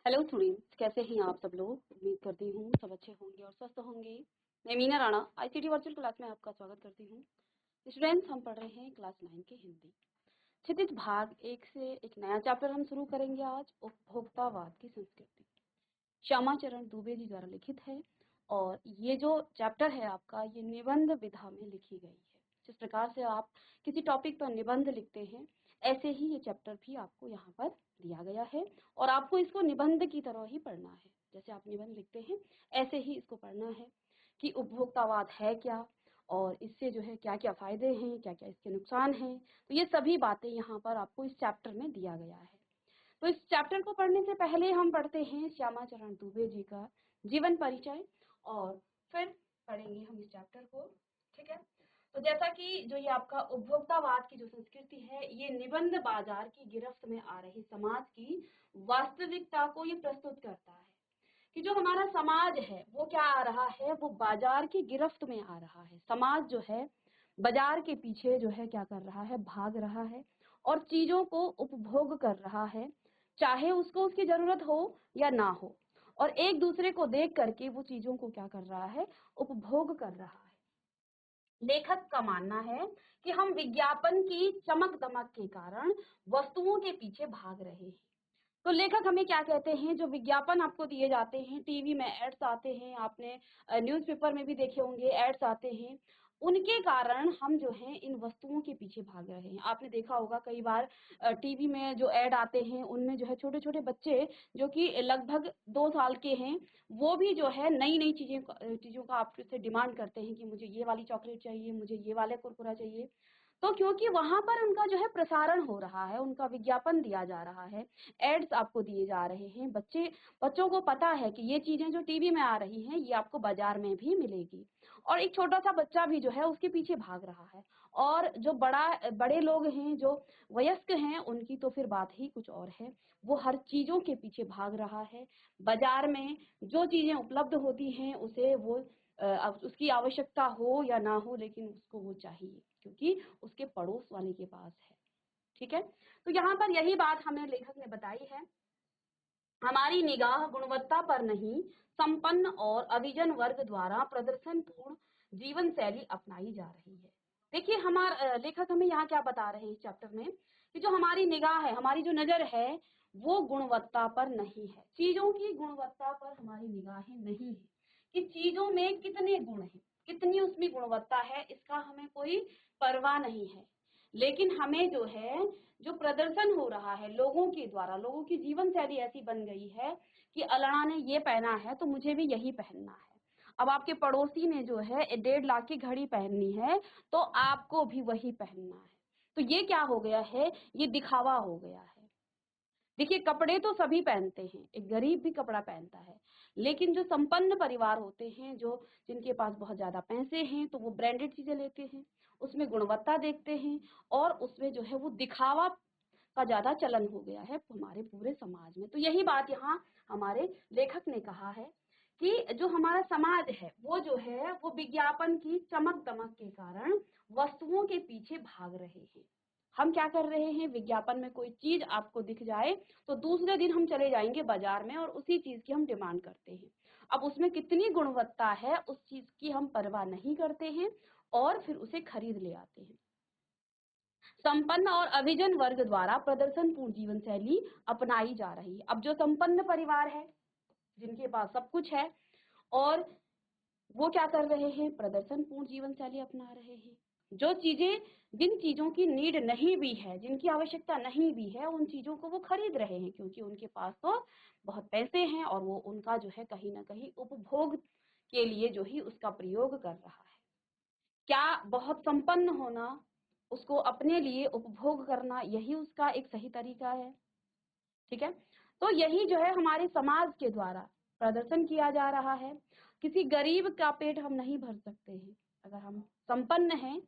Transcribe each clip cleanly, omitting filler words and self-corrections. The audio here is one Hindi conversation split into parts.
हेलो स्टूडेंट्स, कैसे हैं आप सब लोग। उम्मीद करती हूँ सब अच्छे होंगे और स्वस्थ होंगे। मैं Meena Rana ICT virtual class में आपका स्वागत करती हूँ। स्टूडेंट्स, हम पढ़ रहे हैं क्लास 9 के हिंदी क्षितिज भाग 1 से एक नया चैप्टर हम शुरू करेंगे आज, उपभोक्तावाद की संस्कृति। श्यामा चरण दुबे जी द्वारा लिखित है और ये जो चैप्टर है आपका, ये निबंध विधा में लिखी गई है। जिस प्रकार से आप किसी टॉपिक पर निबंध लिखते हैं, ऐसे ही ये चैप्टर भी आपको यहाँ पर दिया गया है और आपको इसको निबंध की तरह ही पढ़ना है। जैसे आप निबंध लिखते हैं ऐसे ही इसको पढ़ना है कि उपभोक्तावाद है क्या और इससे जो है क्या क्या फायदे हैं, क्या क्या इसके नुकसान हैं। तो ये सभी बातें यहाँ पर आपको इस चैप्टर में दिया गया है। तो इस चैप्टर को पढ़ने से पहले हम पढ़ते हैं श्यामा चरण दुबे जी का जीवन परिचय और फिर पढ़ेंगे हम इस चैप्टर को। ठीक है, तो जैसा कि जो ये आपका उपभोक्तावाद की जो संस्कृति है, ये निबंध बाजार की गिरफ्त में आ रही समाज की वास्तविकता को ये प्रस्तुत करता है कि जो हमारा समाज है वो क्या आ रहा है, वो बाजार की गिरफ्त में आ रहा है। समाज जो है बाजार के पीछे जो है क्या कर रहा है, भाग रहा है और चीजों को उपभोग कर रहा है, चाहे उसको उसकी जरूरत हो या ना हो, और एक दूसरे को देख करके वो चीजों को क्या कर रहा है, उपभोग कर रहा है। लेखक का मानना है कि हम विज्ञापन की चमक दमक के कारण वस्तुओं के पीछे भाग रहे हैं। तो लेखक हमें क्या कहते हैं, जो विज्ञापन आपको दिए जाते हैं, टीवी में एड्स आते हैं, आपने न्यूज़पेपर में भी देखे होंगे एड्स आते हैं, उनके कारण हम जो है इन वस्तुओं के पीछे भाग रहे हैं। आपने देखा होगा कई बार टीवी में जो एड आते हैं उनमें जो है छोटे छोटे बच्चे जो कि लगभग 2 साल के हैं, वो भी जो है नई नई चीजों का आपसे डिमांड करते हैं कि मुझे ये वाली चॉकलेट चाहिए, मुझे ये वाले कुरकुरा चाहिए। तो क्योंकि वहां पर उनका जो है प्रसारण हो रहा है, उनका विज्ञापन दिया जा रहा है, एड्स आपको दिए जा रहे हैं। बच्चों को पता है कि ये चीजें जो टीवी में आ रही हैं ये आपको बाजार में भी मिलेगी, और एक छोटा सा बच्चा भी जो है उसके पीछे भाग रहा है। और जो बड़े लोग हैं, जो वयस्क हैं, उनकी तो फिर बात ही कुछ और है। वो हर चीजों के पीछे भाग रहा है। बाजार में जो चीजें उपलब्ध होती हैं उसे वो उसकी आवश्यकता हो या ना हो, लेकिन उसको वो चाहिए क्योंकि उसके पड़ोस वाले के पास है। ठीक है, तो यहाँ पर यही बात हमें लेखक ने बताई है। हमारी निगाह गुणवत्ता पर नहीं, संपन्न और अभिजन वर्ग द्वारा प्रदर्शन पूर्ण जीवन शैली अपनाई जा रही है। देखिए, हमारा लेखक हमें यहाँ क्या बता रहे हैं इस चैप्टर में, कि जो हमारी निगाह है, हमारी जो नजर है, वो गुणवत्ता पर नहीं है। चीजों की गुणवत्ता पर हमारी निगाहें नहीं है कि चीजों में कितने गुण हैं, कितनी उसमें गुणवत्ता है, इसका हमें कोई परवाह नहीं है। लेकिन हमें जो है, जो प्रदर्शन हो रहा है लोगों के द्वारा, लोगों की जीवन शैली ऐसी बन गई है कि अलाना ने ये पहना है तो मुझे भी यही पहनना है। अब आपके पड़ोसी ने जो है 1.5 लाख की घड़ी पहननी है तो आपको भी वही पहनना है। तो ये क्या हो गया है, ये दिखावा हो गया है। देखिए, कपड़े तो सभी पहनते हैं, एक गरीब भी कपड़ा पहनता है, लेकिन जो संपन्न परिवार होते हैं, जो जिनके पास बहुत ज्यादा पैसे हैं, तो वो ब्रांडेड चीजें लेते हैं, उसमें गुणवत्ता देखते हैं और उसमें जो है वो दिखावा का ज्यादा चलन हो गया है हमारे पूरे समाज में। तो यही बात यहाँ हमारे लेखक ने कहा है कि जो हमारा समाज है वो जो है वो विज्ञापन की चमक दमक के कारण वस्तुओं के पीछे भाग रहे हैं। हम क्या कर रहे हैं, विज्ञापन में कोई चीज आपको दिख जाए तो दूसरे दिन हम चले जाएंगे बाजार में और उसी चीज की हम डिमांड करते हैं। अब उसमें कितनी गुणवत्ता है उस चीज की हम परवाह नहीं करते हैं और फिर उसे खरीद ले आते हैं। संपन्न और अभिजन वर्ग द्वारा प्रदर्शन पूर्ण जीवन शैली अपनाई जा रही है। अब जो संपन्न परिवार है, जिनके पास सब कुछ है, और वो क्या कर रहे हैं, प्रदर्शन पूर्ण जीवन शैली अपना रहे हैं। जो चीजें, जिन चीजों की नीड नहीं भी है, जिनकी आवश्यकता नहीं भी है, उन चीजों को वो खरीद रहे हैं क्योंकि उनके पास तो बहुत पैसे हैं और वो उनका जो है कहीं ना कहीं उपभोग के लिए जो ही उसका प्रयोग कर रहा है। क्या बहुत संपन्न होना, उसको अपने लिए उपभोग करना, यही उसका एक सही तरीका है? ठीक है, तो यही जो है हमारे समाज के द्वारा प्रदर्शन किया जा रहा है। किसी गरीब का पेट हम नहीं भर सकते हैं। अगर हम संपन्न हैं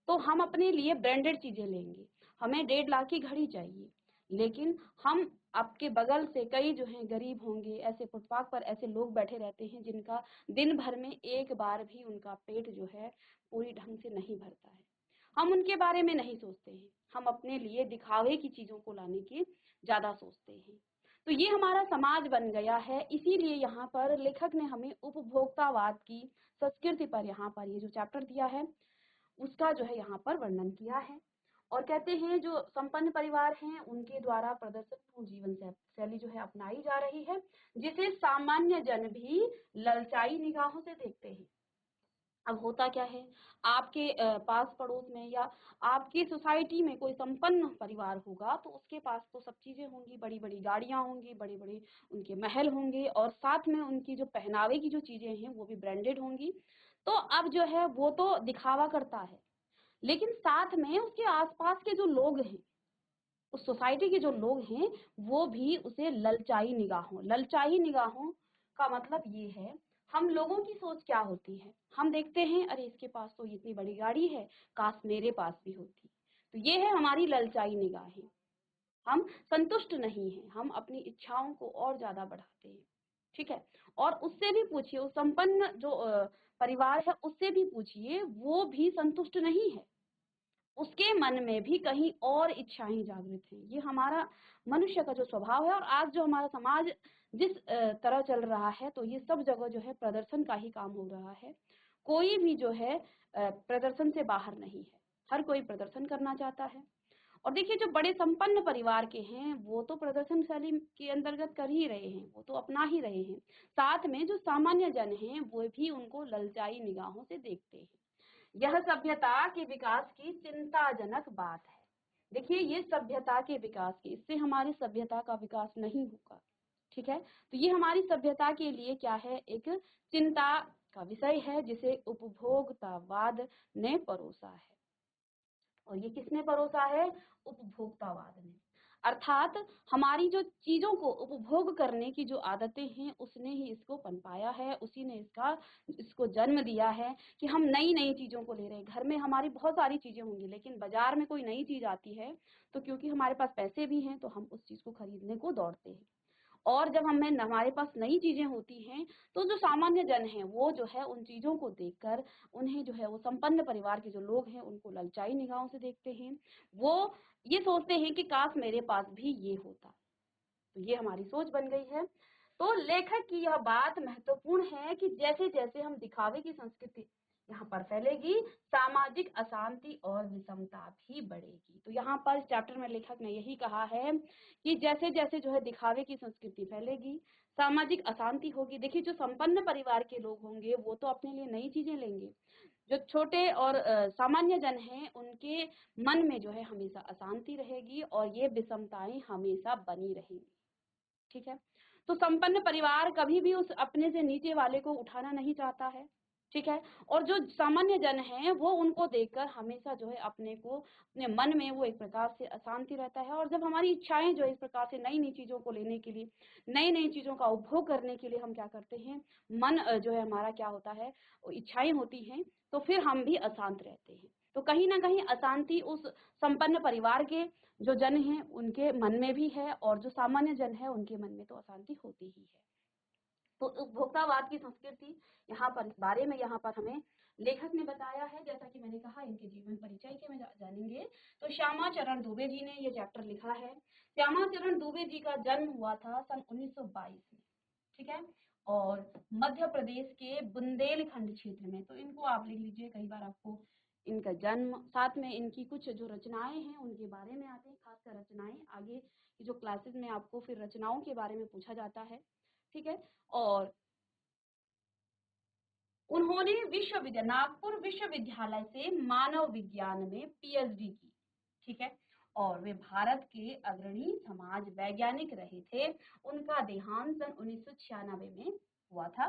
तो हम अपने लिए ब्रांडेड चीजें लेंगे, हमें 1.5 लाख की घड़ी चाहिए, लेकिन हम आपके बगल से कई जो हैं गरीब होंगे, ऐसे फुटपाथ पर ऐसे लोग बैठे रहते हैं जिनका दिन भर में एक बार भी उनका पेट जो है पूरी ढंग से नहीं भरता है। हम उनके बारे में नहीं सोचते हैं, हम अपने लिए दिखावे की चीजों को लाने की ज्यादा सोचते हैं। तो ये हमारा समाज बन गया है। इसीलिए यहाँ पर लेखक ने हमें उपभोक्तावाद की संस्कृति पर यहाँ पर ये जो चैप्टर दिया है उसका जो है यहाँ पर वर्णन किया है। और कहते हैं जो संपन्न परिवार हैं उनके द्वारा प्रदर्शनपूर्ण जीवन शैली जो है अपनाई जा रही है, जिसे सामान्य जन भी ललचाई निगाहों से देखते हैं। अब होता क्या है, आपके पास पड़ोस में या आपकी सोसाइटी में कोई संपन्न परिवार होगा तो उसके पास तो सब चीजें होंगी, बड़ी बड़ी गाड़ियां होंगी, बड़े बड़े उनके महल होंगे और साथ में उनकी जो पहनावे की जो चीजें हैं वो भी ब्रांडेड होंगी। तो अब जो है वो तो दिखावा करता है, लेकिन साथ में उसके आसपास के जो लोग हैं, उस सोसाइटी के जो लोग हैं, वो भी उसे ललचाई निगाहों का मतलब ये है, हम लोगों की सोच क्या होती है, हम देखते हैं अरे इसके पास तो इतनी बड़ी गाड़ी है, काश मेरे पास भी होती। तो ये है हमारी ललचाई निगाहें। हम संतुष्ट नहीं हैं, हम अपनी इच्छाओं को और ज्यादा बढ़ाते हैं। ठीक है, और उससे भी पूछिए, उस संपन्न जो परिवार है उससे भी पूछिए, वो भी संतुष्ट नहीं है, उसके मन में भी कहीं और इच्छाएं जागृत हैं। ये हमारा मनुष्य का जो स्वभाव है। और आज जो हमारा समाज जिस तरह चल रहा है, तो ये सब जगह जो है प्रदर्शन का ही काम हो रहा है। कोई भी जो है प्रदर्शन से बाहर नहीं है, हर कोई प्रदर्शन करना चाहता है। और देखिए जो बड़े संपन्न परिवार के हैं वो तो प्रदर्शन शैली के अंतर्गत कर ही रहे हैं, वो तो अपना ही रहे हैं। साथ में जो सामान्य जन हैं वो भी उनको ललचाई निगाहों से देखते हैं। यह सभ्यता के विकास की चिंताजनक बात है। देखिए ये सभ्यता के विकास की, इससे हमारी सभ्यता का विकास नहीं होगा। ठीक है, तो ये हमारी सभ्यता के लिए क्या है, एक चिंता का विषय है जिसे उपभोक्तावाद ने परोसा है। और ये किसने परोसा है, उपभोक्तावाद ने। अर्थात हमारी जो चीजों को उपभोग करने की जो आदतें हैं उसने ही इसको पनपाया है, उसी ने इसको जन्म दिया है कि हम नई नई चीजों को ले रहे हैं। घर में हमारी बहुत सारी चीजें होंगी, लेकिन बाजार में कोई नई चीज आती है तो क्योंकि हमारे पास पैसे भी हैं तो हम उस चीज को खरीदने को दौड़ते हैं। और जब हमारे पास नई चीजें होती हैं तो जो सामान्य जन है वो जो है उन चीजों को देखकर उन्हें जो है, वो संपन्न परिवार के जो लोग हैं उनको ललचाई निगाहों से देखते हैं। वो ये सोचते हैं कि काश मेरे पास भी ये होता। तो ये हमारी सोच बन गई है। तो लेखक की यह बात महत्वपूर्ण है कि जैसे जैसे हम दिखावे की संस्कृति यहाँ पर फैलेगी, सामाजिक अशांति और विषमता भी बढ़ेगी। तो यहाँ पर इस चैप्टर में लेखक ने यही कहा है कि जैसे जैसे जो है दिखावे की संस्कृति फैलेगी, सामाजिक अशांति होगी। देखिए जो संपन्न परिवार के लोग होंगे वो तो अपने लिए नई चीजें लेंगे, जो छोटे और सामान्य जन हैं उनके मन में जो है हमेशा अशांति रहेगी और ये विषमताएं हमेशा बनी रहेंगी। ठीक है, तो संपन्न परिवार कभी भी उस अपने से नीचे वाले को उठाना नहीं चाहता है। ठीक है, और जो सामान्य जन है वो उनको देखकर हमेशा जो है अपने को, अपने मन में वो एक प्रकार से अशांति रहता है। और जब हमारी इच्छाएं जो इस प्रकार से नई नई चीजों को लेने के लिए, नई नई चीजों का उपभोग करने के लिए हम क्या करते हैं, मन जो है हमारा क्या होता है, इच्छाएं होती हैं, तो फिर हम भी अशांत रहते हैं। तो कहीं ना कहीं अशांति उस संपन्न परिवार के जो जन हैं उनके मन में भी है, और जो सामान्य जन है उनके मन में तो अशांति होती ही है। तो उपभोक्तावाद की संस्कृति यहाँ पर, इस बारे में यहाँ पर हमें लेखक ने बताया है। जैसा कि मैंने कहा इनके जीवन परिचय के में जानेंगे। तो श्यामा चरण दुबे जी ने ये चैप्टर लिखा है। श्यामा चरण दुबे जी का जन्म हुआ था सन 1922 में। ठीक है, और मध्य प्रदेश के बुंदेलखंड क्षेत्र में। तो इनको आप लिख लीजिए, कई बार आपको इनका जन्म, साथ में इनकी कुछ जो रचनाएं हैं उनके बारे में आते हैं, खासकर रचनाएं। आगे की जो क्लासेस में आपको फिर रचनाओं के बारे में पूछा जाता है। ठीक है, और उन्होंने नागपुर विश्वविद्यालय से मानव विज्ञान में पीएचडी की। ठीक है, और वे भारत के अग्रणी समाज वैज्ञानिक रहे थे। उनका देहांत सन 1996 में हुआ था।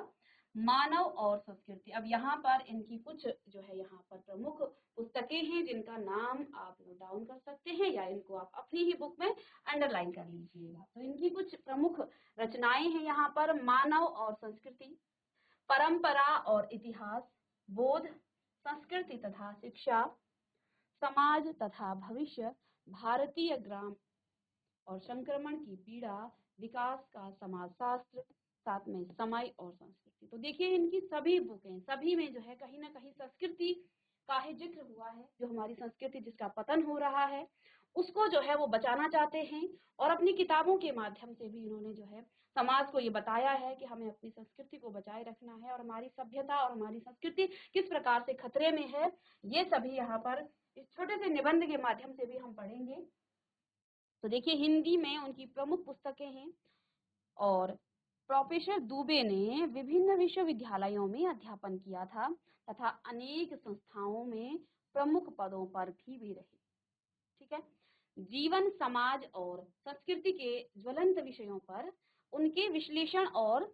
मानव और संस्कृति, अब यहाँ पर इनकी कुछ जो है यहाँ पर प्रमुख पुस्तकें हैं जिनका नाम आप नोट डाउन कर सकते हैं या इनको आप अपनी ही बुक में अंडरलाइन कर लीजिएगा। तो इनकी कुछ प्रमुख रचनाएं हैं यहाँ पर, मानव और संस्कृति, परंपरा और इतिहास, बोध, संस्कृति तथा शिक्षा, समाज तथा भविष्य, भारतीय ग्राम और संक्रमण की पीड़ा, विकास का समाजशास्त्र, साथ में समय और संस्कृति। तो देखिए इनकी सभी बुकें, सभी में जो है कहीं ना कहीं संस्कृति का ही जिक्र हुआ है। जो हमारी संस्कृति जिसका पतन हो रहा है उसको जो है वो बचाना चाहते हैं। और अपनी किताबों के माध्यम से भी इन्होंने जो है समाज को ये बताया है कि हमें अपनी संस्कृति को बचाए रखना है और हमारी सभ्यता और हमारी संस्कृति किस प्रकार से खतरे में है, ये सभी यहाँ पर इस छोटे से निबंध के माध्यम से भी हम पढ़ेंगे। तो देखिए हिंदी में उनकी प्रमुख पुस्तकें हैं और प्रोफेसर दुबे ने विभिन्न विश्वविद्यालयों में अध्यापन किया था तथा अनेक संस्थाओं में प्रमुख पदों पर भी रहे। ठीक है। जीवन, समाज और संस्कृति के ज्वलंत विषयों पर उनके विश्लेषण और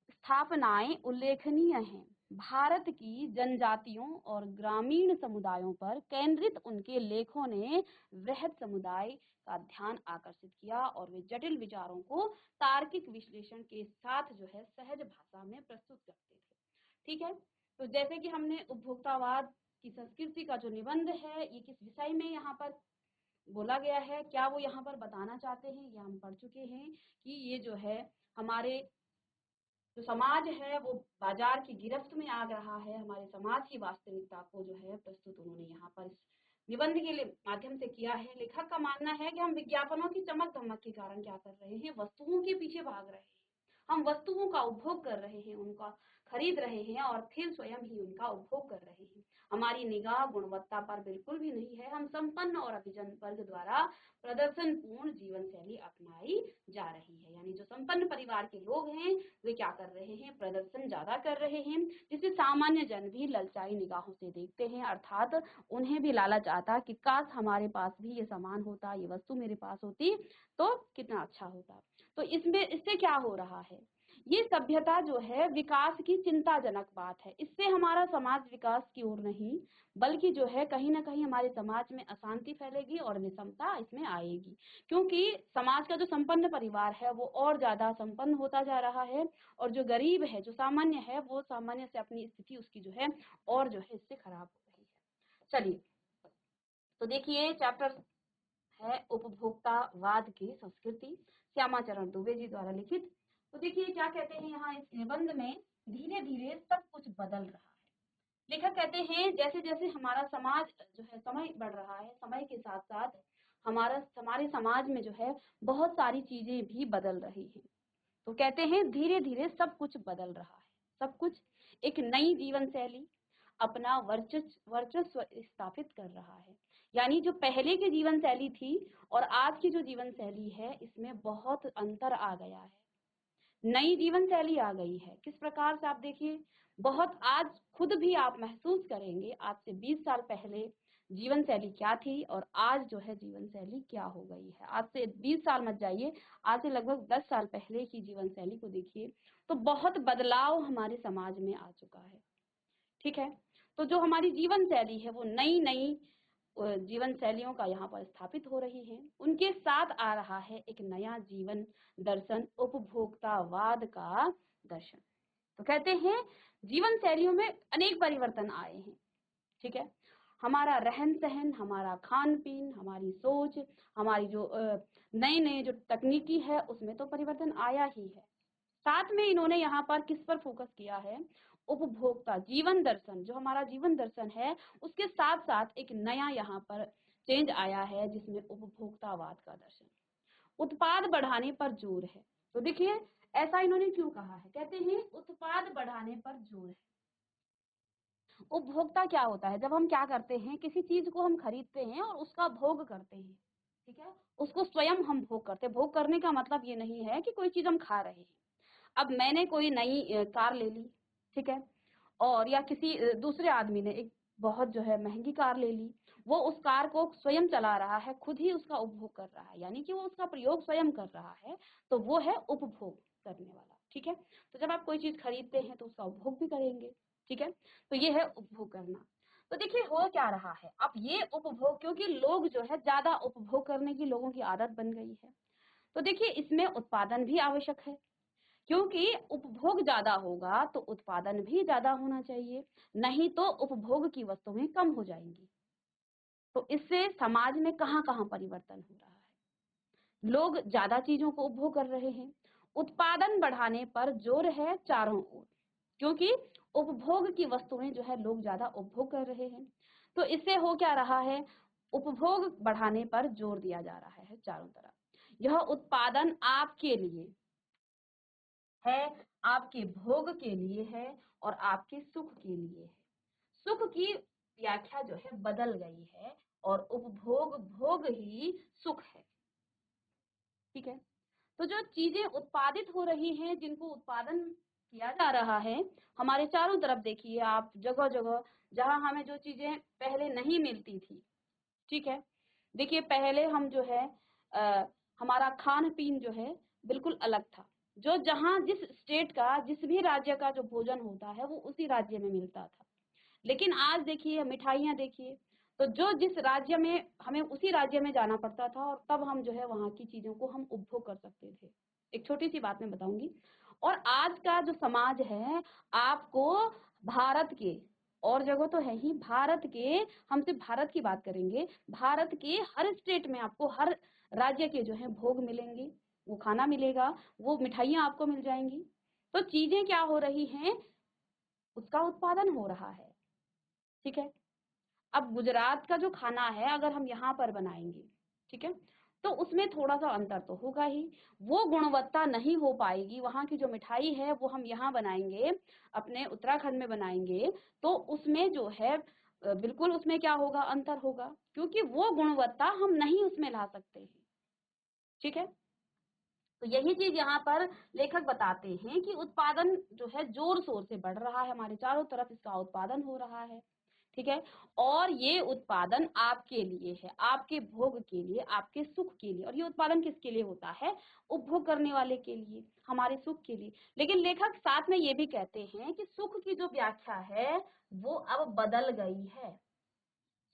स्थापनाएं उल्लेखनीय हैं। भारत की जनजातियों और ग्रामीण समुदायों पर केंद्रित उनके लेखों ने वृहद समुदाय का ध्यान आकर्षित किया और वे जटिल विचारों को तार्किक विश्लेषण के साथ जो है सहज भाषा में प्रस्तुत करते थे। ठीक है। तो जैसे कि हमने उपभोक्तावाद की संस्कृति का जो निबंध है ये किस विषय में यहाँ पर बोला गया है, क्या वो यहाँ पर बताना चाहते हैं, ये हम पढ़ चुके हैं कि ये जो है हमारे जो समाज है वो बाजार की गिरफ्त में आ रहा है। हमारे समाज की वास्तविकता को जो है प्रस्तुत उन्होंने यहाँ पर इस निबंध के माध्यम से किया है। लेखक का मानना है कि हम विज्ञापनों की चमक धमक के कारण क्या कर रहे हैं, वस्तुओं के पीछे भाग रहे हैं। हम वस्तुओं का उपभोग कर रहे हैं, उनका खरीद रहे हैं और फिर स्वयं ही उनका उपभोग कर रहे हैं। हमारी निगाह गुणवत्ता पर बिल्कुल भी नहीं है। हम संपन्न और अभिजन वर्ग द्वारा प्रदर्शनपूर्ण जीवन शैली अपनाई जा रही है। यानी जो संपन्न परिवार के लोग हैं वे क्या कर रहे हैं, प्रदर्शन ज्यादा कर रहे हैं, जिसे सामान्य जन भी ललचाई निगाहों से देखते हैं। अर्थात उन्हें भी लालच आता कि काश हमारे पास भी ये सामान होता, ये वस्तु मेरे पास होती तो कितना अच्छा होता। तो इससे क्या हो रहा है, ये सभ्यता जो है विकास की चिंताजनक बात है। इससे हमारा समाज विकास की ओर नहीं बल्कि जो है कहीं ना कहीं हमारे समाज में अशांति फैलेगी और विषमता इसमें आएगी, क्योंकि समाज का जो संपन्न परिवार है वो और ज्यादा संपन्न होता जा रहा है और जो गरीब है, जो सामान्य है, वो सामान्य से अपनी स्थिति उसकी जो है और जो है इससे खराब हो रही है। चलिए तो देखिए चैप्टर है उपभोक्तावाद की संस्कृति, श्यामाचरण दुबे जी द्वारा लिखित। तो देखिए क्या कहते हैं यहाँ इस निबंध में, धीरे धीरे सब कुछ बदल रहा है। लेखक कहते हैं जैसे जैसे हमारा समाज जो है समय बढ़ रहा है, समय के साथ साथ हमारे समाज में जो है बहुत सारी चीजें भी बदल रही हैं। तो कहते हैं धीरे धीरे सब कुछ बदल रहा है। सब कुछ एक नई जीवन शैली अपना वर्चस्व स्थापित कर रहा है। यानी जो पहले की जीवन शैली थी और आज की जो जीवन शैली है इसमें बहुत अंतर आ गया है। नई जीवन शैली आ गई है। किस प्रकार से आप देखिए, बहुत आज खुद भी आप महसूस करेंगे आज से 20 साल पहले जीवन शैली क्या थी और आज जो है जीवन शैली क्या हो गई है। आज से 20 साल मत जाइए, आज से लगभग 10 साल पहले की जीवन शैली को देखिए तो बहुत बदलाव हमारे समाज में आ चुका है। ठीक है। तो जो हमारी जीवन शैली है वो नई नई जीवन शैलियों का यहाँ पर स्थापित हो रही है। उनके साथ आ रहा है एक नया जीवन दर्शन, उपभोक्तावाद का दर्शन। तो कहते हैं जीवन शैलियों में अनेक परिवर्तन आए हैं। ठीक है। हमारा रहन सहन, हमारा खान पीन, हमारी सोच, हमारी जो नए नए जो तकनीकी है उसमें तो परिवर्तन आया ही है। साथ में इन्होंने यहाँ पर किस पर फोकस किया है, उपभोक्ता जीवन दर्शन, जो हमारा जीवन दर्शन है उसके साथ साथ एक नया यहाँ पर चेंज आया है जिसमें उपभोक्तावाद का दर्शन, उत्पाद बढ़ाने पर जोर है। तो देखिए ऐसा इन्होंने क्यों कहा है, कहते हैं उत्पाद बढ़ाने पर जोर है। उपभोक्ता क्या होता है, जब हम क्या करते हैं किसी चीज को हम खरीदते हैं और उसका भोग करते हैं। ठीक है। उसको स्वयं हम भोग करते हैं। भोग करने का मतलब ये नहीं है कि कोई चीज हम खा रहे हैं। अब मैंने कोई नई कार ले ली, ठीक है, और या किसी दूसरे आदमी ने एक बहुत जो है महंगी कार ले ली, वो उस कार को स्वयं चला रहा है, खुद ही उसका उपभोग कर रहा है, यानी कि वो उसका प्रयोग स्वयं कर रहा है, तो वो है उपभोग करने वाला। ठीक है। तो जब आप कोई चीज खरीदते हैं तो उसका उपभोग भी करेंगे। ठीक है। तो ये है उपभोग करना। तो देखिए हो क्या रहा है, अब ये उपभोग, क्योंकि लोग जो है ज्यादा उपभोग करने की लोगों की आदत बन गई है, तो देखिए इसमें उत्पादन भी आवश्यक है, क्योंकि उपभोग ज्यादा होगा तो उत्पादन भी ज्यादा होना चाहिए, नहीं तो उपभोग की वस्तुएं कम हो जाएंगी। तो इससे समाज में कहाँ कहाँ परिवर्तन हो रहा है, लोग ज्यादा चीजों को उपभोग कर रहे हैं, उत्पादन बढ़ाने पर जोर है चारों ओर, क्योंकि उपभोग की वस्तुएं जो है लोग ज्यादा उपभोग कर रहे हैं। तो इससे हो क्या रहा है, उपभोग बढ़ाने पर जोर दिया जा रहा है चारों तरफ। यह उत्पादन आपके लिए है, आपके भोग के लिए है और आपके सुख के लिए है। सुख की व्याख्या जो है बदल गई है और उपभोग भोग ही सुख है। ठीक है, तो जो चीजें उत्पादित हो रही हैं, जिनको उत्पादन किया जा रहा है हमारे चारों तरफ, देखिए आप जगह जगह जहां हमें जो चीजें पहले नहीं मिलती थी, ठीक है, देखिए पहले हम जो है हमारा खान पीन जो है बिल्कुल अलग था। जो जहां जिस स्टेट का, जिस भी राज्य का जो भोजन होता है वो उसी राज्य में मिलता था। लेकिन आज देखिए मिठाइयाँ देखिए, तो जो जिस राज्य में, हमें उसी राज्य में जाना पड़ता था और तब हम जो है वहाँ की चीजों को हम उपभोग कर सकते थे। एक छोटी सी बात मैं बताऊंगी। और आज का जो समाज है, आपको भारत के, और जगह तो है ही, भारत के, हम सिर्फ भारत की बात करेंगे, भारत के हर स्टेट में आपको हर राज्य के जो है भोग मिलेंगे, वो खाना मिलेगा, वो मिठाइयाँ आपको मिल जाएंगी। तो चीजें क्या हो रही हैं, उसका उत्पादन हो रहा है। ठीक है, अब गुजरात का जो खाना है अगर हम यहाँ पर बनाएंगे, ठीक है, तो उसमें थोड़ा सा अंतर तो होगा ही, वो गुणवत्ता नहीं हो पाएगी। वहाँ की जो मिठाई है वो हम यहाँ बनाएंगे, अपने उत्तराखंड में बनाएंगे, तो उसमें जो है बिल्कुल उसमें क्या होगा, अंतर होगा, क्योंकि वो गुणवत्ता हम नहीं उसमें ला सकते हैं। ठीक है, तो यही चीज यहाँ पर लेखक बताते हैं कि उत्पादन जो है जोर शोर से बढ़ रहा है, हमारे चारों तरफ इसका उत्पादन हो रहा है। ठीक है, और ये उत्पादन आपके लिए है, आपके भोग के लिए, आपके सुख के लिए। और ये उत्पादन किसके लिए होता है, उपभोग करने वाले के लिए, हमारे सुख के लिए। लेकिन लेखक साथ में ये भी कहते हैं कि सुख की जो व्याख्या है वो अब बदल गई है।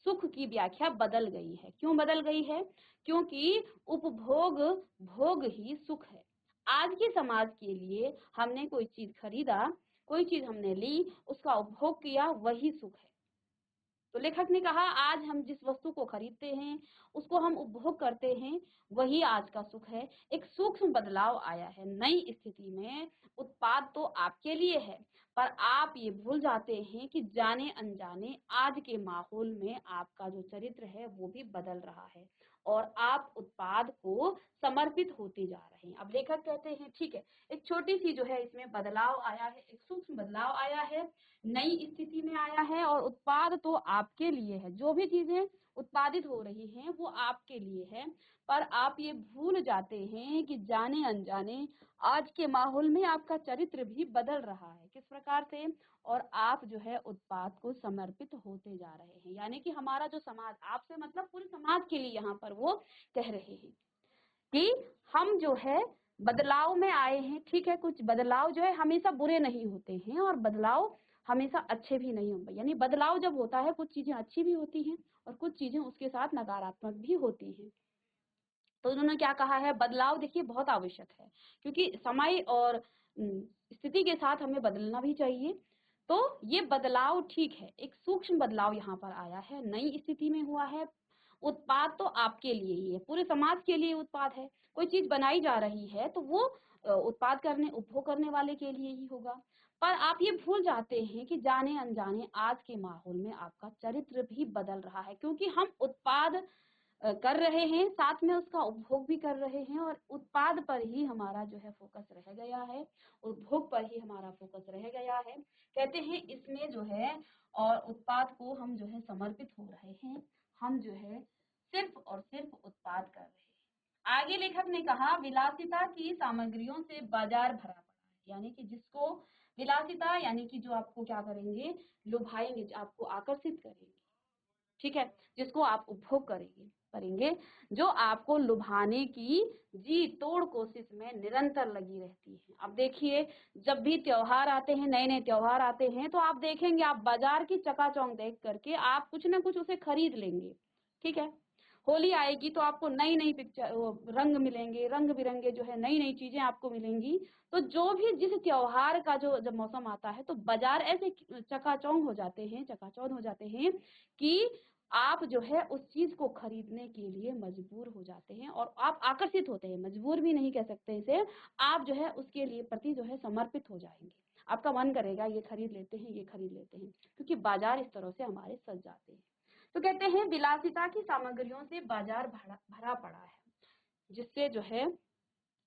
सुख की व्याख्या बदल गई है। क्यों बदल गई है, क्योंकि उपभोग भोग ही सुख है। आज के समाज के लिए हमने कोई चीज खरीदा, कोई चीज हमने ली, उसका उपभोग किया, वही सुख है। तो लेखक ने कहा आज हम जिस वस्तु को खरीदते हैं, उसको हम उपभोग करते हैं, वही आज का सुख है। एक सूक्ष्म बदलाव आया है, नई स्थिति में उत्पाद तो आपके लिए है, पर आप ये भूल जाते हैं कि जाने अनजाने आज के माहौल में आपका जो चरित्र है वो भी बदल रहा है और आप उत्पाद को समर्पित होते जा रहे हैं। अब लेखक कहते हैं ठीक है, एक छोटी सी जो है इसमें बदलाव आया है, एक सूक्ष्म बदलाव आया है, नई स्थिति में आया है और उत्पाद तो आपके लिए है। जो भी चीजें उत्पादित हो रही हैं वो आपके लिए है, पर आप ये भूल जाते हैं कि जाने अनजाने आज के माहौल में आपका चरित्र भी बदल रहा है। किस प्रकार से, और आप जो है उत्पाद को समर्पित होते जा रहे हैं। यानी कि हमारा जो समाज, आपसे मतलब पूरे समाज के लिए यहाँ पर वो कह रहे हैं कि हम जो है बदलाव में आए हैं। ठीक है, कुछ बदलाव जो है हमेशा बुरे नहीं होते हैं और बदलाव हमेशा अच्छे भी नहीं होते। यानी बदलाव जब होता है कुछ चीजें अच्छी भी होती हैं और कुछ चीजें उसके साथ नकारात्मक भी होती हैं। तो उन्होंने क्या कहा है, बदलाव देखिए बहुत आवश्यक है, क्योंकि समय और स्थिति के साथ हमें बदलना भी चाहिए। तो ये बदलाव ठीक है, एक सूक्ष्म बदलाव यहाँ पर आया है, नई स्थिति में हुआ है। उत्पाद तो आपके लिए ही है, पूरे समाज के लिए उत्पाद है। कोई चीज बनाई जा रही है तो वो उत्पाद करने, उपभोग करने वाले के लिए ही होगा। पर आप ये भूल जाते हैं कि जाने अनजाने आज के माहौल में आपका चरित्र भी बदल रहा है, क्योंकि हम उत्पाद कर रहे हैं, साथ में उसका उपभोग भी कर रहे हैं और उत्पाद पर ही हमारा जो है फोकस रह गया है, उपभोग पर ही हमारा फोकस रह गया है। कहते हैं इसमें जो है, और उत्पाद को हम जो है समर्पित हो रहे हैं, हम जो है सिर्फ और सिर्फ उत्पाद कर रहे हैं। आगे लेखक ने कहा विलासिता की सामग्रियों से बाजार भरा पड़ा है। यानी कि जिसको विलासिता, यानी कि जो आपको क्या करेंगे, लुभाएंगे, जो आपको आकर्षित करेंगे। ठीक है, जिसको आप उपभोग करेंगे करेंगे जो आपको लुभाने की जी तोड़ कोशिश में निरंतर लगी रहती है। अब देखिए, जब भी त्योहार आते हैं, नए नए त्योहार आते हैं, तो आप देखेंगे, आप बाजार की चकाचौंध देख करके आप कुछ ना कुछ उसे खरीद लेंगे। ठीक है, होली आएगी तो आपको नई नई पिक्चर, रंग मिलेंगे, रंग बिरंगे जो है नई नई चीजें आपको मिलेंगी। तो जो भी जिस त्योहार का जो जब मौसम आता है तो बाजार ऐसे चकाचौंध हो जाते हैं, चकाचौंध हो जाते हैं कि आप जो है उस चीज को खरीदने के लिए मजबूर हो जाते हैं और आप आकर्षित होते हैं, मजबूर भी नहीं कह सकते इसे, आप जो है उसके लिए प्रति जो है समर्पित हो जाएंगे। आपका मन करेगा ये खरीद लेते हैं, ये खरीद लेते हैं, क्योंकि बाजार इस तरह से हमारे सज जाते हैं। तो कहते हैं विलासिता की सामग्रियों से बाजार भरा पड़ा है, जिससे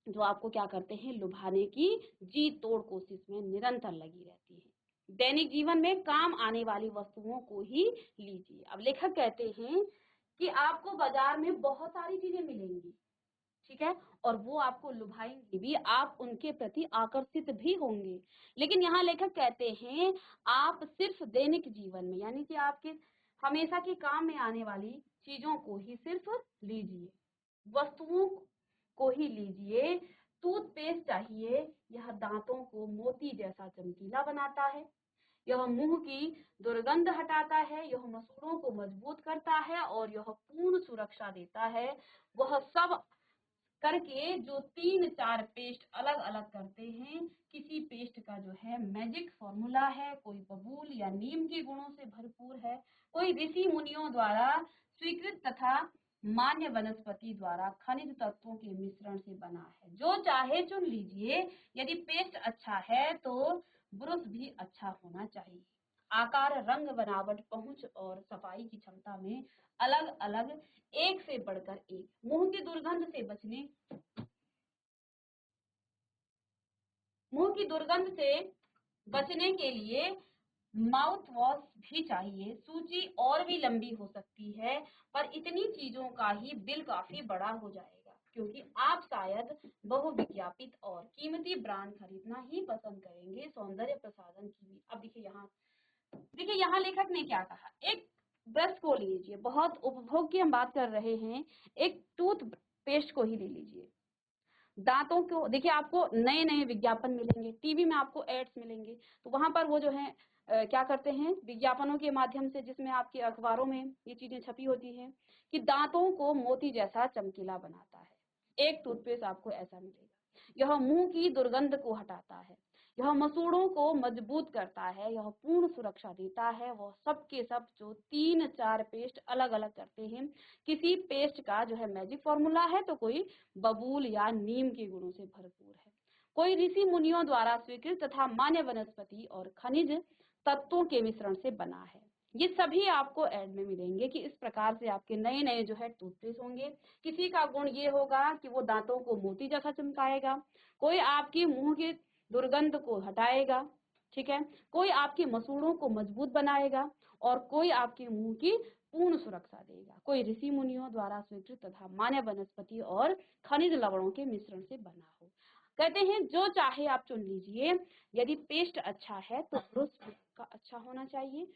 जो आपको क्या करते हैं, लुभाने की जी तोड़ कोशिश में निरंतर लगी रहती है। दैनिक जीवन में काम आने वाली वस्तुओं को ही लीजिए। अब लेखक कहते हैं कि आपको बाजार में बहुत सारी चीजें मिलेंगी, ठीक है, और वो आपको लुभाएंगी भी, आप उनके प्रति आकर्षित भी होंगे। लेकिन यहाँ लेखक कहते हैं आप सिर्फ दैनिक जीवन में, यानी कि आपके हमेशा के काम में आने वाली चीजों को ही सिर्फ लीजिए, वस्तुओं को ही लीजिए। टूथपेस्ट चाहिए, यह दांतों को मोती जैसा चमकीला बनाता है, यह मुंह की दुर्गंध हटाता है, यह मसूड़ों को मजबूत करता है और यह पूर्ण सुरक्षा देता है। वह सब करके जो 3-4 पेस्ट अलग अलग करते हैं, किसी पेस्ट का मैजिक फॉर्मूला है, कोई बबूल या नीम के गुणों से भरपूर है, कोई ऋषि मुनियों द्वारा स्वीकृत तथा मान्य वनस्पति द्वारा खनिज तत्वों के मिश्रण से बना है। जो चाहे चुन लीजिए। यदि पेस्ट अच्छा है तो ब्रश भी अच्छा होना चाहिए। आकार, रंग, बनावट, पहुंच और सफाई की क्षमता में अलग अलग एक से बढ़कर एक। मुंह की दुर्गंध से बचने के लिए माउथ वॉश भी चाहिए। सूची और भी लंबी हो सकती है, पर इतनी चीजों का ही बिल काफी बड़ा हो जाएगा, क्योंकि आप शायद बहुविज्ञापित और कीमती ब्रांड खरीदना ही पसंद करेंगे। सौंदर्य प्रसाधन की अब देखिए यहाँ लेखक ने क्या कहा, एक ब्रश को लीजिए, बहुत उपभोग की हम बात कर रहे हैं, एक टूथ पेस्ट को ही ले लीजिए। दांतों को देखिए, आपको नए नए विज्ञापन मिलेंगे, टीवी में आपको एड्स मिलेंगे, तो वहां पर वो क्या करते हैं, विज्ञापनों के माध्यम से, जिसमें आपके अखबारों में ये चीजें छपी होती हैं कि दांतों को मोती जैसा चमकीला बनाता है। एक टूथपेस्ट आपको ऐसा मिलेगा। यह मुंह की दुर्गंध को हटाता है, यह मसूड़ों को मजबूत करता है, यह पूर्ण सुरक्षा देता है। वह सब के सब जो 3-4 पेस्ट अलग अलग करते हैं, किसी पेस्ट का मैजिक फॉर्मूला है, तो कोई बबूल या नीम के गुणों से भरपूर है, कोई ऋषि मुनियों द्वारा स्वीकृत तथा मान्य वनस्पति और खनिज तत्वों के मिश्रण से बना है। ये सभी आपको ऐड में मिलेंगे कि इस प्रकार से आपके नए नए टूथपेस्ट होंगे। किसी का गुण ये होगा कि वो दांतों को मोती जैसा चमकाएगा, कोई आपकी मुंह की दुर्गंध को हटाएगा, ठीक है, कोई आपकी मसूड़ों को मजबूत बनाएगा और कोई आपके मुंह की पूर्ण सुरक्षा देगा। कोई ऋषि मुनियों द्वारा स्वीकृत तथा मान्य वनस्पति और खनिज लवणों के मिश्रण से बना हो। कहते हैं जो चाहे आप चुन लीजिए। यदि पेस्ट अच्छा है तो ब्रश का अच्छा होना चाहिए।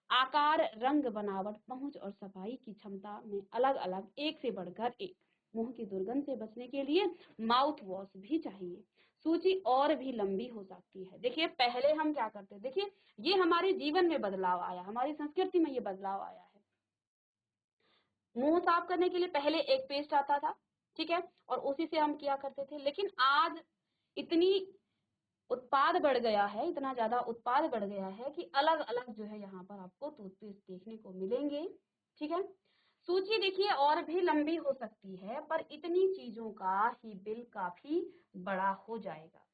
आकार, रंग, बनावट, पहुंच और सफाई की क्षमता में अलग अलग एक से बढ़कर एक। मुंह की दुर्गंध से बचने के लिए माउथ वॉश भी चाहिए। सूची और भी लंबी हो सकती है। देखिए पहले हम क्या करते, देखिए ये हमारे जीवन में बदलाव आया, हमारी संस्कृति में ये बदलाव आया है। मुंह साफ करने के लिए पहले एक पेस्ट आता था, ठीक है, और उसी से हम किया करते थे। लेकिन आज इतनी उत्पाद बढ़ गया है, इतना ज्यादा उत्पाद बढ़ गया है कि अलग अलग यहाँ पर आपको टूथपेस्ट देखने को मिलेंगे, ठीक है। सूची देखिए और भी लंबी हो सकती है, पर इतनी चीजों का ही बिल काफी बड़ा हो जाएगा,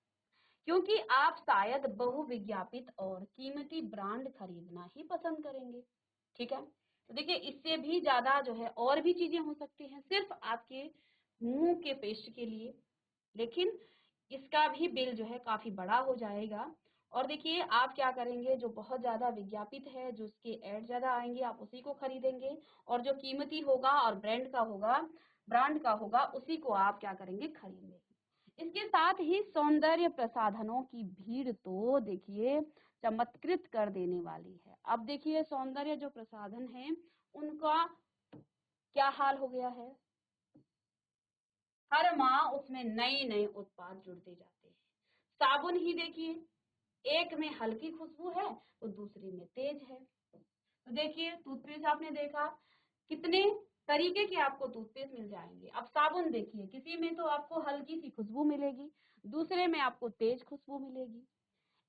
क्योंकि आप शायद बहुविज्ञापित और कीमती ब्रांड खरीदना ही पसंद करेंगे, ठीक है। तो देखिए इससे भी ज्यादा और भी चीजें हो सकती हैं सिर्फ आपके मुंह के पेस्ट के लिए, लेकिन इसका भी बिल काफी बड़ा हो जाएगा। और देखिए आप क्या करेंगे, जो बहुत ज्यादा विज्ञापित है, जो उसके ऐड ज्यादा आएंगे, आप उसी को खरीदेंगे, और जो कीमती होगा और ब्रांड का होगा उसी को आप क्या करेंगे, खरीदेंगे। इसके साथ ही सौंदर्य प्रसाधनों की भीड़ तो देखिए चमत्कृत कर देने वाली है। अब देखिए सौंदर्य जो प्रसाधन है उनका क्या हाल हो गया है, हर माह उसमें नए नए उत्पाद जुड़ते जाते हैं। साबुन ही देखिए, एक में हल्की खुशबू है तो दूसरे में तेज है। तो देखिए टूथपेस्ट आपने देखा, कितने तरीके के आपको टूथपेस्ट मिल जाएंगे। अब साबुन देखिए, किसी में तो आपको हल्की सी खुशबू मिलेगी, दूसरे में आपको तेज खुशबू मिलेगी।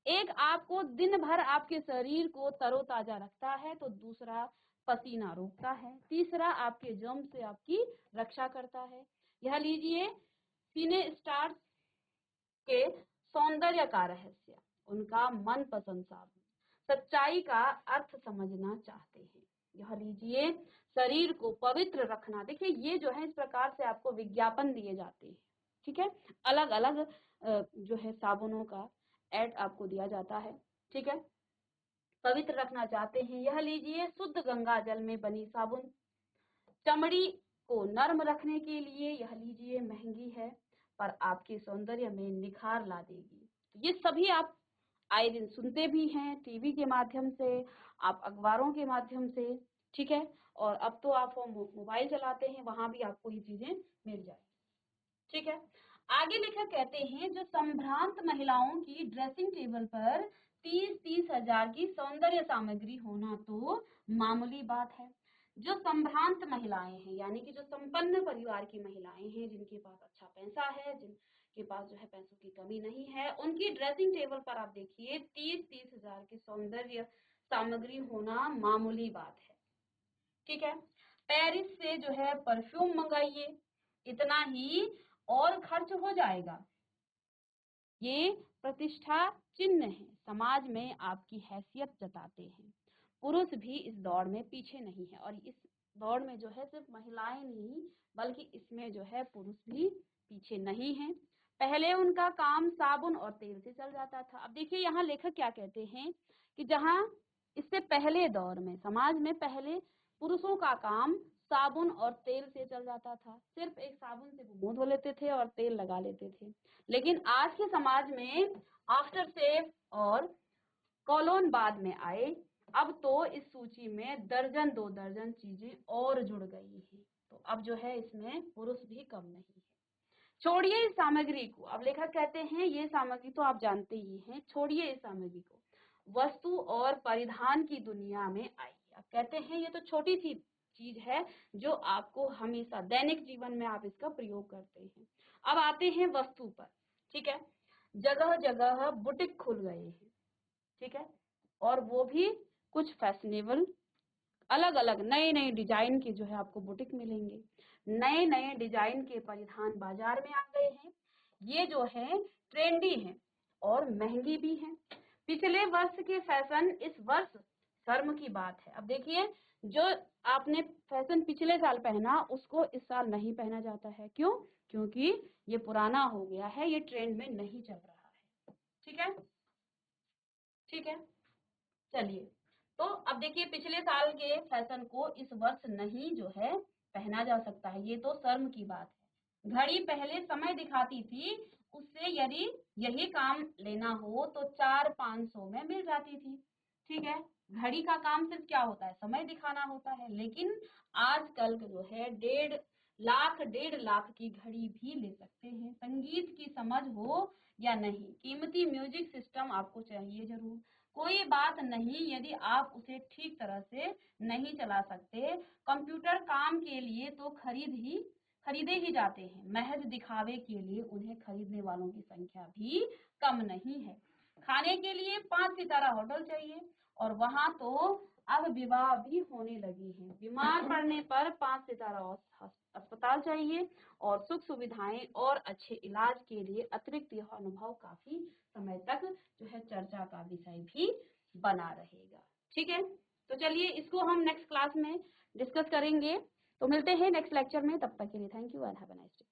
एक आपको दिन भर आपके शरीर को तरोताजा रखता है तो दूसरा पसीना रोकता है, तीसरा आपके जर्म से आपकी रक्षा करता है। यह लीजिए सीने स्टार्स के सौंदर्य का रहस्य, उनका मनपसंद साबुन। सच्चाई का अर्थ समझना चाहते हैं यह लीजिए, शरीर को पवित्र रखना। देखिए ये जो है इस प्रकार से आपको विज्ञापन दिए जाते हैं, ठीक है, अलग अलग जो है साबुनों का ऐड आपको दिया जाता है, ठीक है। पवित्र रखना चाहते हैं, यह लीजिए शुद्ध गंगा जल में बनी साबुन। चमड़ी को नर्म रखने के लिए यह लीजिए, महंगी है पर आपके सौंदर्य में निखार ला देगी। तो ये सभी आप आए दिन सुनते भी हैं, टीवी के माध्यम से, आप अखबारों के माध्यम से, ठीक है। और अब तो आप मोबाइल चलाते हैं, वहां भी आपको ये चीजें मिल जाए, ठीक है। आगे लेखक कहते हैं, जो संभ्रांत महिलाओं की ड्रेसिंग टेबल पर 30-30 हजार की सौंदर्य सामग्री होना तो मामूली बात है। जो संभ्रांत महिलाएं हैं, यानी कि जो संपन्न परिवार की महिलाएं हैं, जिनके पास अच्छा पैसा है, जिनके पास जो है पैसों की कमी नहीं है, उनकी ड्रेसिंग टेबल पर आप देखिए 30-30 हजार की सौंदर्य सामग्री होना मामूली बात है, ठीक है। पेरिस से जो है परफ्यूम मंगाइए, इतना ही और खर्च हो जाएगा। ये प्रतिष्ठा चिन्ह है, समाज में आपकी हैसियत जताते हैं। पुरुष भी इस दौड़ में पीछे नहीं है, और इस दौड़ में जो है सिर्फ महिलाएं नहीं बल्कि इसमें जो है पुरुष भी पीछे नहीं है। पहले उनका काम साबुन और तेल से चल जाता था। अब देखिए यहाँ लेखक क्या कहते हैं कि जहाँ इससे पहले दौर में समाज में पहले पुरुषों का काम साबुन और तेल से चल जाता था, सिर्फ एक साबुन से वो मुंह धो लेते थे और तेल लगा लेते थे। लेकिन आज के समाज में आफ्टर शेव और कोलोन बाद में आए, अब तो इस सूची में दर्जन 2 दर्जन चीजें और जुड़ गई हैं। तो अब जो है इसमें पुरुष भी कम नहीं है। छोड़िए इस सामग्री को, अब लेखक कहते हैं ये सामग्री तो आप जानते ही हैं, छोड़िए इस सामग्री को, वस्तु और परिधान की दुनिया में आइए। अब कहते हैं ये तो छोटी सी चीज है जो आपको हमेशा दैनिक जीवन में आप इसका प्रयोग करते हैं। अब आते हैं वस्तु पर, ठीक है। जगह जगह बुटीक खुल गए हैं, ठीक है, और वो भी कुछ फैशनेबल, अलग अलग नए नए डिजाइन के जो है आपको बुटीक मिलेंगे। नए नए डिजाइन के परिधान बाजार में आ गए हैं। ये जो है ट्रेंडी हैं और महंगी भी हैं। पिछले वर्ष के फैशन इस वर्ष शर्म की बात है। अब देखिए जो आपने फैशन पिछले साल पहना उसको इस साल नहीं पहना जाता है। क्यों? क्योंकि ये पुराना हो गया है, ये ट्रेंड में नहीं चल रहा है, ठीक है, ठीक है। चलिए, तो अब देखिए पिछले साल के फैशन को इस वर्ष नहीं जो है पहना जा सकता है, ये तो शर्म की बात है। घड़ी पहले समय दिखाती थी, उससे यदि यही काम लेना हो तो 400-500 में मिल जाती थी, ठीक है। घड़ी का काम सिर्फ क्या होता है? समय दिखाना होता है। लेकिन आजकल जो है 1.5 लाख की घड़ी भी ले सकते हैं। संगीत की समझ हो या नहीं, कीमती म्यूजिक सिस्टम आपको चाहिए जरूर। कोई बात नहीं यदि आप उसे ठीक तरह से नहीं चला सकते। कंप्यूटर काम के लिए तो खरीदे ही जाते हैं, महज दिखावे के लिए उन्हें खरीदने वालों की संख्या भी कम नहीं है। खाने के लिए 5 सितारा होटल चाहिए, और वहां तो अब विवाह भी होने लगी हैं। बीमार पड़ने पर 5 सितारा अस्पताल चाहिए, और सुख सुविधाएं और अच्छे इलाज के लिए अतिरिक्त यह अनुभव काफी समय तक जो है चर्चा का विषय भी बना रहेगा, ठीक है। तो चलिए इसको हम नेक्स्ट क्लास में डिस्कस करेंगे। तो मिलते हैं नेक्स्ट लेक्चर में, तब तक के लिए thank you and have a nice day.